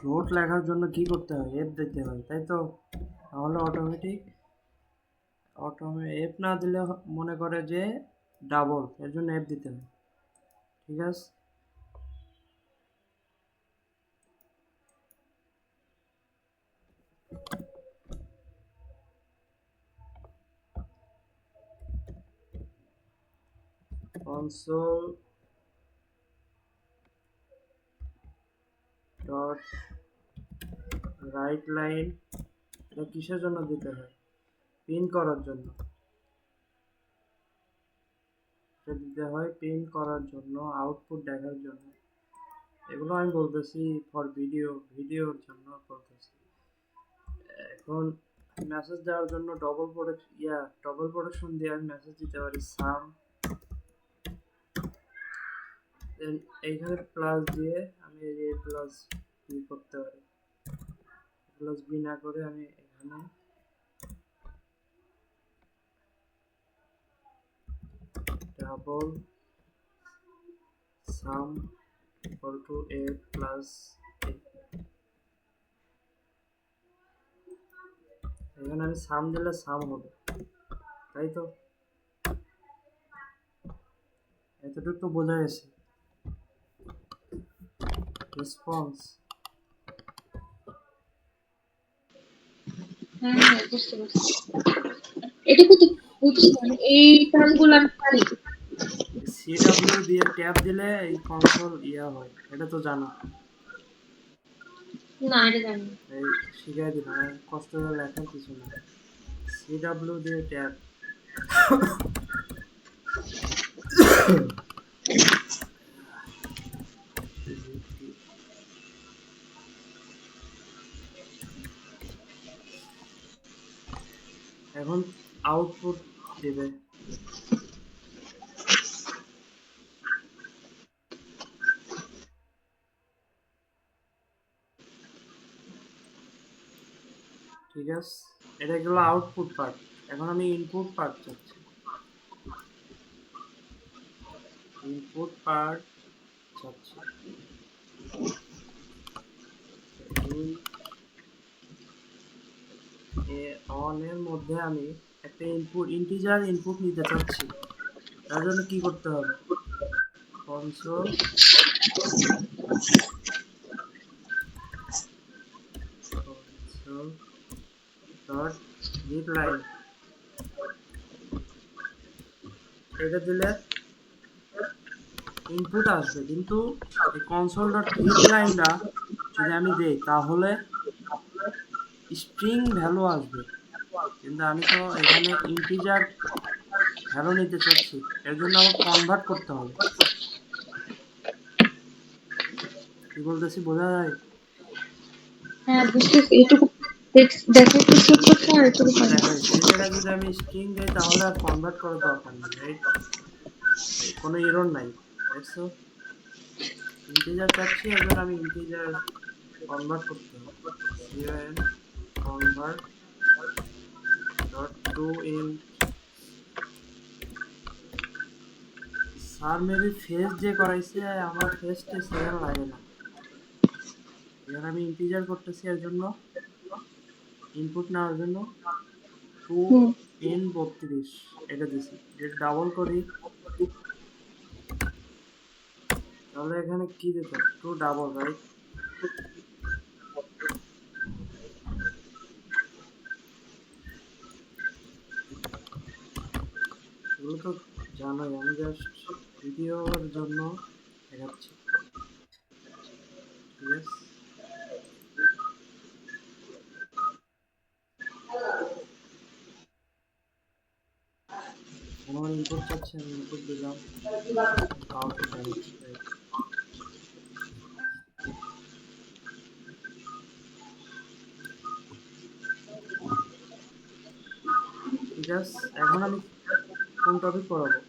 Float লেখার জন্য কি করতে হয়? এফ দিতে হয়, তাই তো? তাহলে অটোমেটিক এফ না দিলে মনে করে যে ডাবল, এর জন্য এফ দিতে হয়। ঠিক আছে, console ডট রাইট লাইন, এটা কিসের জন্য দিতে হয়? প্রিন্ট করার জন্য। এটা দিতে হয় প্রিন্ট করার জন্য, আউটপুট দেখার জন্য। এগুলো আমি বলতেছি ফর ভিডিওর জন্য বলতেছি। এখন মেসেজ দেওয়ার জন্য ডবল প্রোটেকশন দিয়ে আমি মেসেজ দিতে পারি সাম, দেন এইখানে প্লাস দিয়ে আমি এই প্লাস বি করতে পারি। প্লাস বি না করে আমি এখানে double sum equal to a plus a. এখানে আমি সাম দিলে সাম হবে, তাই তো? এতটুকু তো বোঝা গেছে। রেসপন্স, হ্যাঁ বুঝতে পারছি। এটুকু তো বুঝলাম, এই টার্মগুলো আমি পারি। সিডব্লিউ দিয়ে ট্যাব দিলে এই কনসোল হয়, এটা তো জানো। না এটা জানি না। এই শিখাই দিলাম, কষ্ট করে লেখার কিছু না। সিডব্লিউ দিয়ে ট্যাব। এখন আউটপুট দেবে। ঠিক আছে, এটা গেল আউটপুট পার্ট। এখন আমি ইনপুট পার্ট চাচ্ছি। ইনপুট পার্ট চাচ্ছি অন এর মধ্যে আমি একটা ইন্টিজার ইনপুট নিতে চাচ্ছি। তার জন্য কি করতে হবে? কনসোল ডট রিড লাইন, এটা দিলে ইনপুট আসবে, কিন্তু এই কনসোল ডট রিড লাইনটা যদি আমি দেই তাহলে স্ট্রিং ভ্যালু আসবে, কিন্তু আমি তো এখানে ইন্টিজার ভ্যালু নিতে চাচ্ছি, এর জন্য আমার কনভার্ট করতে হবে। কি বলতেছি বোঝা যায়? হ্যাঁ বুঝতেছি, এটুকু দেখে একটু ছোট ছোট আর এটুকু পারি। দেখা যাচ্ছে এই জায়গায় যদি আমি স্ট্রিং দিই তাহলে আর কনভার্ট করার দরকার নেই, রাইট? কোনো এরর নাই, দেখছো? ইন্টিজার চাচ্ছি, এর জন্য আমি ইন্টিজার কনভার্ট করতে হবে। CN convert dot to int. Sir maybe face যে করাইছে, আমার ফেসটা সেখানে লাগে না। এখানে আমি ইন্টিজার করতেছি, এর জন্য ইনপুট নেওয়ার জন্য টু হুম। ইন 32 এটা দিছি। এটা ডাবল করি, তাহলে এখানে কি দিত? To double, right? এগুলো তো জানোই, আমি জাস্ট ভিডিওর জন্য দেখাচ্ছি। ঠিক আছে, আমার ইনপুট চাচ্ছে, আমি ইনপুট দিলাম, আউটপুট দেখাচ্ছি, রাইট? ঠিক আছে, এখন আমি কোন টপিক পড়াবো?